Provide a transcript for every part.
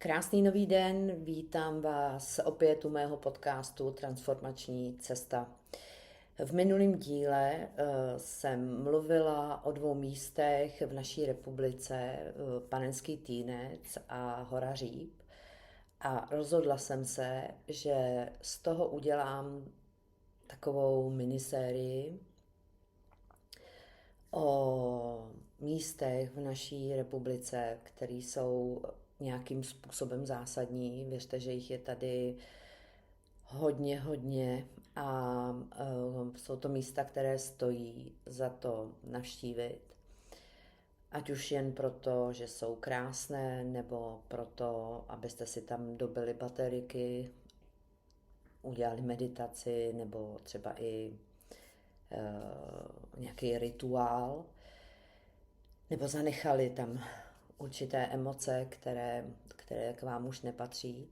Krásný nový den, vítám vás opět u mého podcastu Transformační cesta. V minulém díle jsem mluvila o dvou místech v naší republice, Panenský Týnec a Hora Říp. A rozhodla jsem se, že z toho udělám takovou minisérii o místech v naší republice, které jsou nějakým způsobem zásadní. Věřte, že jich je tady hodně a jsou to místa, které stojí za to navštívit. Ať už jen proto, že jsou krásné, nebo proto, abyste si tam dobili bateriky, udělali meditaci, nebo třeba i nějaký rituál, nebo zanechali tam určité emoce, které k vám už nepatří.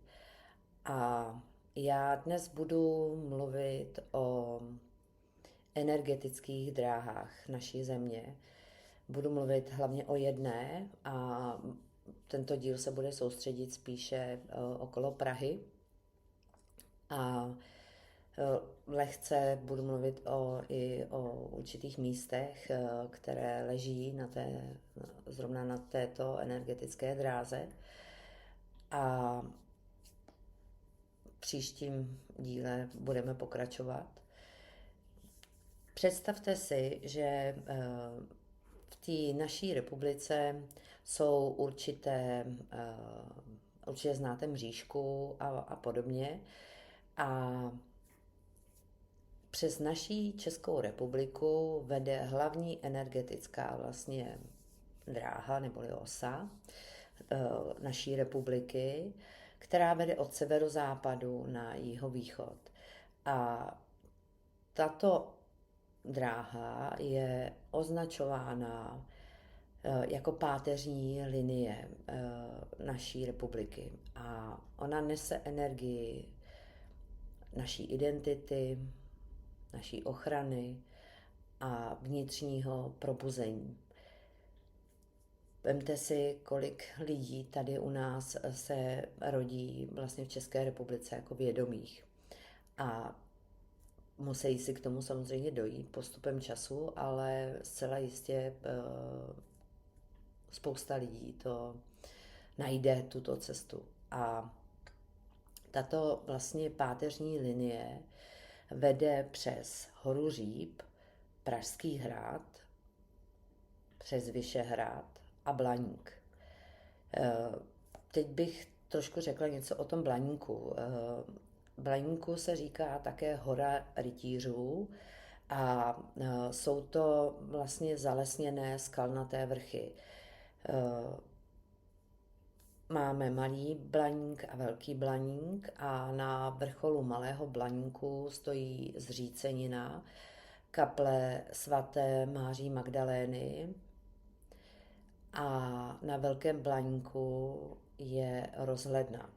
A já dnes budu mluvit o energetických dráhách naší země. Budu mluvit hlavně o jedné a tento díl se bude soustředit spíše okolo Prahy. A lehce budu mluvit i o určitých místech, které leží zrovna na této energetické dráze. A v příštím díle budeme pokračovat. Představte si, že v té naší republice jsou určitě znáte Mřížku a podobně. A přes naší Českou republiku vede hlavní energetická vlastně dráha neboli osa naší republiky, která vede od severozápadu na jihovýchod. A tato dráha je označována jako páteřní linie naší republiky. A ona nese energii naší identity, naší ochrany a vnitřního probuzení. Vemte si, kolik lidí tady u nás se rodí vlastně v České republice jako vědomých. A musí si k tomu samozřejmě dojít postupem času, ale zcela jistě spousta lidí to najde tuto cestu. A tato vlastně páteřní linie vede přes Horu Říp, Pražský hrad, přes Vyšehrad a Blaník. Teď bych trošku řekla něco o tom Blaníku. Blaníku se říká také Hora rytířů a jsou to vlastně zalesněné skalnaté vrchy. Máme malý Blaník a velký Blaník a na vrcholu malého Blaníku stojí zřícenina kaple svaté Máří Magdalény a na velkém Blaníku je rozhledna.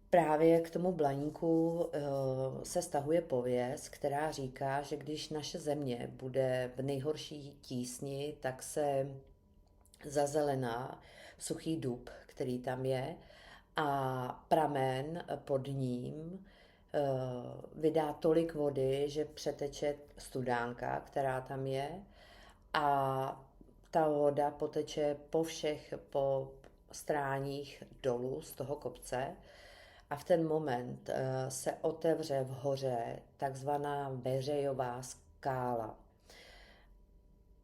Právě k tomu Blaníku se stahuje pověst, která říká, že když naše země bude v nejhorší tísni, tak se zazelená suchý dub, který tam je, a pramen pod ním vydá tolik vody, že přeteče studánka, která tam je, a ta voda poteče po stráních dolů z toho kopce a v ten moment se otevře v hoře takzvaná Veřejová skála.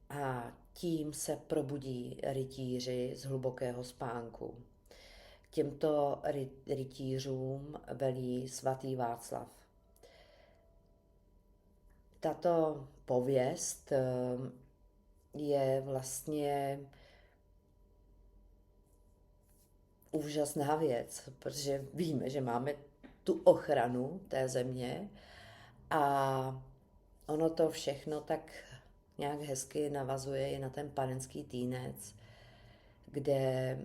A tím se probudí rytíři z hlubokého spánku. Těmto rytířům velí svatý Václav. Tato pověst je vlastně úžasná věc, protože víme, že máme tu ochranu té země a ono to všechno tak nějak hezky navazuje i na ten Panenský Týnec, kde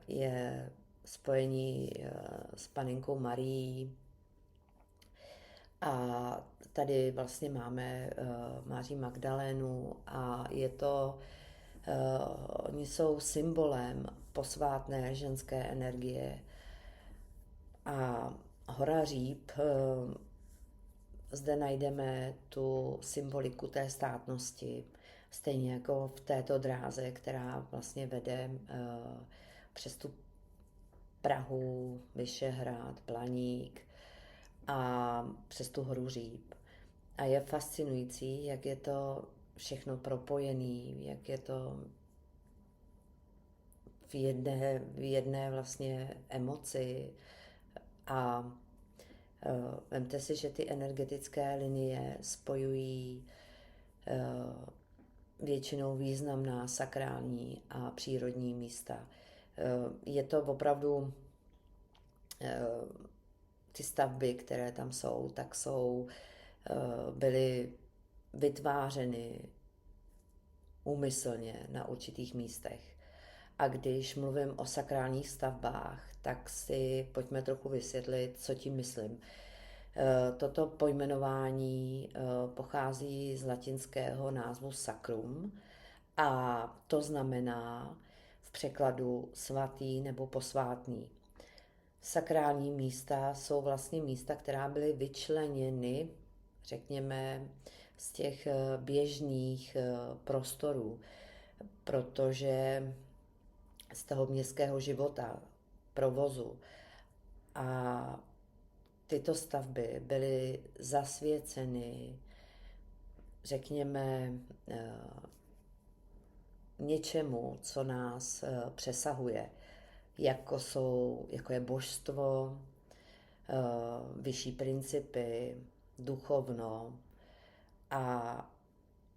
je spojení s Panenkou Marií. A tady vlastně máme Máří Magdalénu a oni jsou symbolem posvátné ženské energie. A hora Říp, zde najdeme tu symboliku té státnosti, stejně jako v této dráze, která vlastně vede přes tu Prahu, Vyšehrad, Blaník a přes tu horu Říp. A je fascinující, jak je to všechno propojený, jak je to v jedné vlastně emoci. A vemte si, že ty energetické linie spojují většinou významná sakrální a přírodní místa. Je to opravdu ty stavby, které tam jsou, tak byly vytvářeny úmyslně na určitých místech. A když mluvím o sakrálních stavbách, tak si pojďme trochu vysvětlit, co tím myslím. Toto pojmenování pochází z latinského názvu sacrum a to znamená v překladu svatý nebo posvátný. Sakrální místa jsou vlastně místa, která byly vyčleněny, řekněme, z těch běžných prostorů, protože z toho městského života, provozu. A tyto stavby byly zasvěceny, řekněme, něčemu, co nás přesahuje, jako je božstvo, vyšší principy, duchovno. A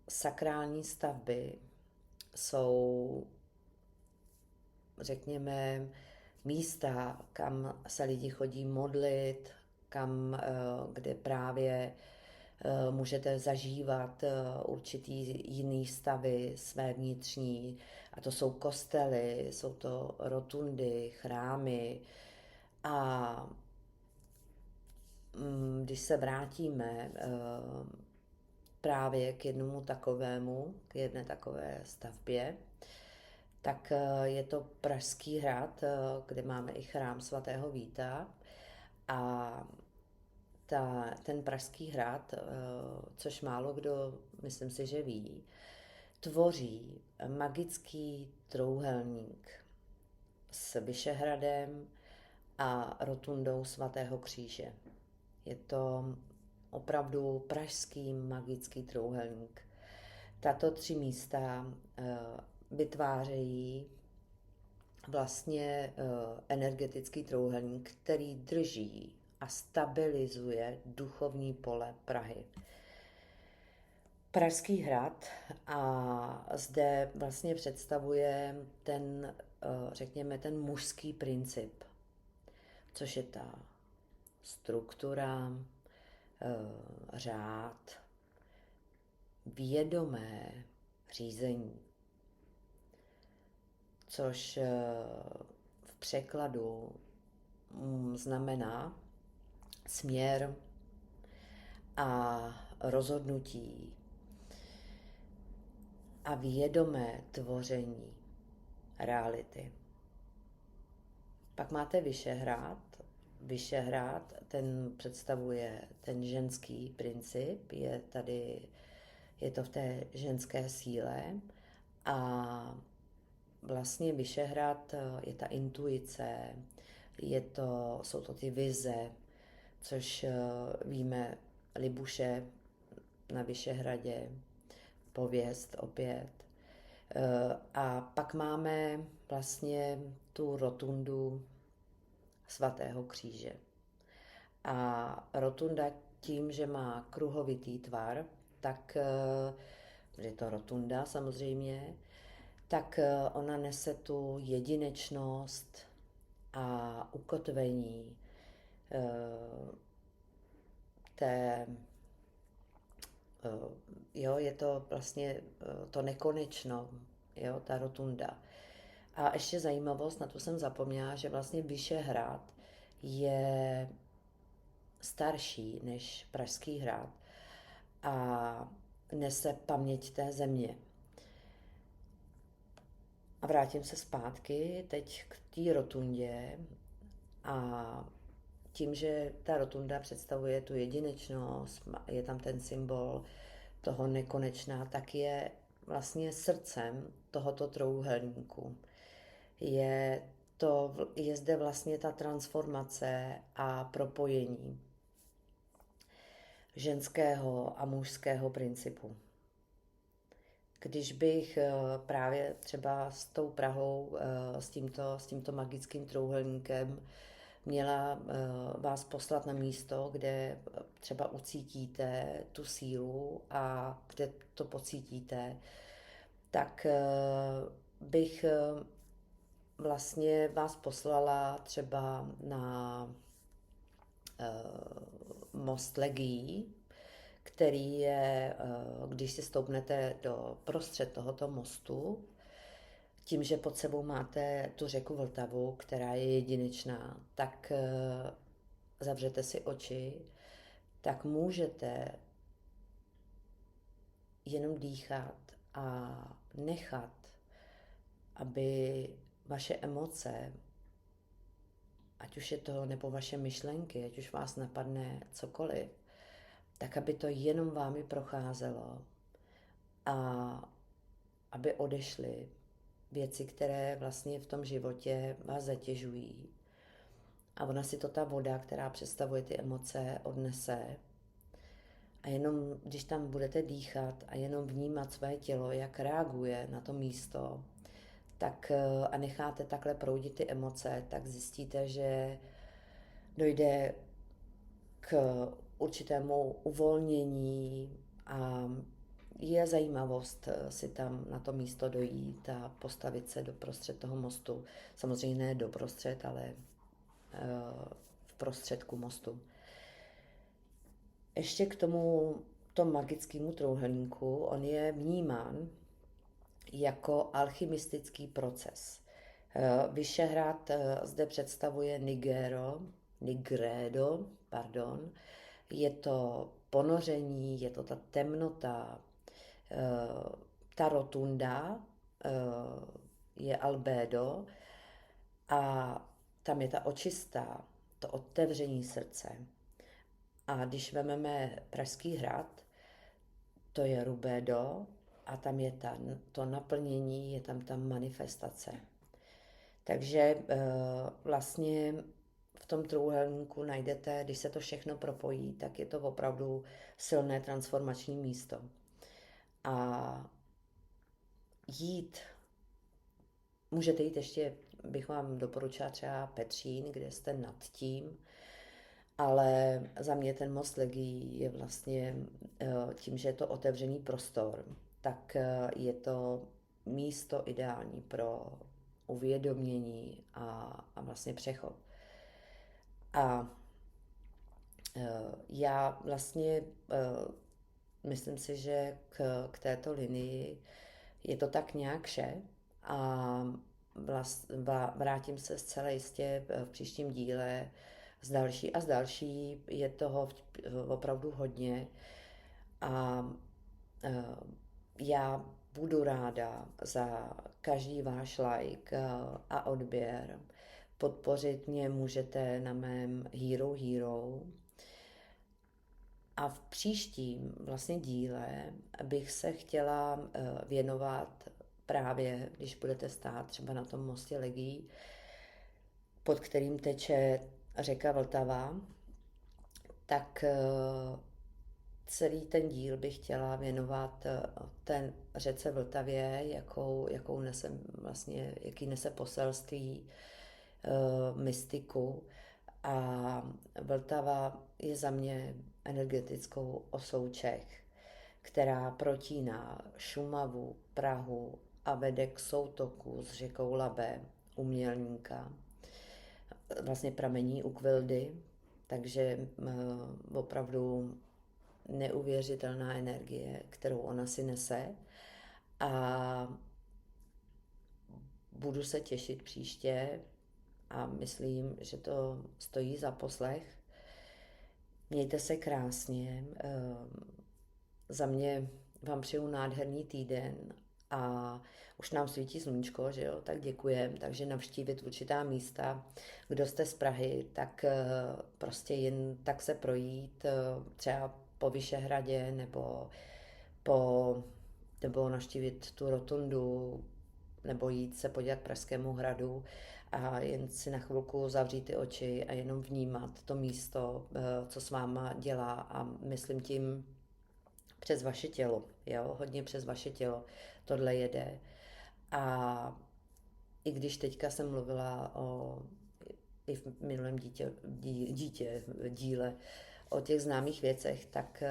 sakrální stavby jsou, řekněme, místa, kam se lidi chodí modlit, kde právě můžete zažívat určitý jiný stavy své vnitřní. A to jsou kostely, jsou to rotundy, chrámy. A když se vrátíme právě k jedné takové stavbě, tak je to Pražský hrad, kde máme i chrám svatého Víta. A ten Pražský hrad, což málo kdo, myslím si, že ví, tvoří magický trouhelník s Vyšehradem a rotundou svatého Kříže. Je to opravdu pražský magický trouhelník. Tato 3 místa vytvářejí vlastně energetický trouhelník, který drží a stabilizuje duchovní pole Prahy. Pražský hrad a zde vlastně představuje řekněme, ten mužský princip, což je ta struktura, řád, vědomé řízení, což v překladu znamená směr a rozhodnutí a vědomé tvoření reality. Pak máte Vyšehrad. Vyšehrad, ten představuje ten ženský princip, je to v té ženské síle a vlastně Vyšehrad je ta intuice, jsou to ty vize, což víme Libuše na Vyšehradě, pověst opět. A pak máme vlastně tu rotundu svatého Kříže. A rotunda tím, že má kruhovitý tvar, tak je to rotunda samozřejmě, tak ona nese tu jedinečnost a ukotvení je to vlastně to nekonečno, ta rotunda. A ještě zajímavost, na to jsem zapomněla, že vlastně Vyšehrad je starší než Pražský hrad a nese paměť té země. A vrátím se zpátky teď k té rotundě a tím, že ta rotunda představuje tu jedinečnost, je tam ten symbol toho nekonečná, tak je vlastně srdcem tohoto trojúhelníku. Je zde vlastně ta transformace a propojení ženského a mužského principu. Když bych právě třeba s tou Prahou, s tímto magickým trojúhelníkem měla vás poslat na místo, kde třeba ucítíte tu sílu a kde to pocítíte, tak bych vlastně vás poslala třeba na most Legií, který je, když si stoupnete do prostřed tohoto mostu, tím, že pod sebou máte tu řeku Vltavu, která je jedinečná, tak zavřete si oči, tak můžete jenom dýchat a nechat, aby vaše emoce, ať už je to nebo vaše myšlenky, ať už vás napadne cokoliv, tak aby to jenom vámi procházelo a aby odešly věci, které vlastně v tom životě vás zatěžují. A ona si to ta voda, která představuje ty emoce, odnese. A jenom, když tam budete dýchat a jenom vnímat své tělo, jak reaguje na to místo, tak a necháte takhle proudit ty emoce, tak zjistíte, že dojde k určitému uvolnění a je zajímavost si tam na to místo dojít a postavit se doprostřed toho mostu. Samozřejmě ne doprostřed, ale v prostředku mostu. Ještě k tomu magickému trojúhelníku, on je vnímán jako alchymistický proces. Vyšehrad zde představuje Nigredo, je to ponoření, je to ta temnota, ta rotunda je albedo a tam je ta očista, to otevření srdce. A když vezmeme Pražský hrad, to je rubedo a tam je to naplnění, je tam ta manifestace. Takže vlastně v tom trojúhelníku najdete, když se to všechno propojí, tak je to opravdu silné transformační místo. A můžete jít ještě, bych vám doporučila třeba Petřín, kde jste nad tím, ale za mě ten most Legií je vlastně tím, že je to otevřený prostor, tak je to místo ideální pro uvědomění a vlastně přechod. A já vlastně myslím si, že k této linii je to tak nějak vše a vrátím se zcela jistě v příštím díle z další, je toho opravdu hodně a já budu ráda za každý váš like a odběr. Podpořit mě můžete na mém Hero. A v příštím vlastně díle bych se chtěla věnovat právě, když budete stát třeba na tom mostě Legií, pod kterým teče řeka Vltava, tak celý ten díl bych chtěla věnovat té řece Vltavě, jakou nese vlastně, jaký nese poselství, mystiku. A Vltava je za mě energetickou osou Čech, která protíná Šumavu, Prahu a vede k soutoku s řekou Labe u Mělníka. Vlastně pramení u Kvildy, takže opravdu neuvěřitelná energie, kterou ona si nese. A budu se těšit příště a myslím, že to stojí za poslech. Mějte se krásně. Za mě vám přeju nádherný týden a už nám svítí sluníčko, že jo, tak děkujem, takže navštívit určitá místa. Kdo jste z Prahy, tak prostě jen tak se projít třeba po Vyšehradě po, nebo navštívit tu rotundu, nebo jít se podívat k Pražskému hradu a jen si na chvilku zavřít ty oči a jenom vnímat to místo, co s váma dělá a myslím tím přes vaše tělo, jo, hodně přes vaše tělo tohle jede. A i když teďka jsem mluvila i v minulém díle o těch známých věcech, tak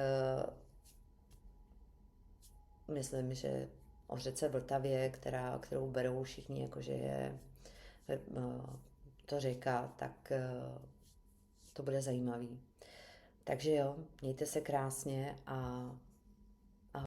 myslím, že o řece Vltavě, kterou berou všichni, jakože je to řeka, tak to bude zajímavý. Takže jo, mějte se krásně a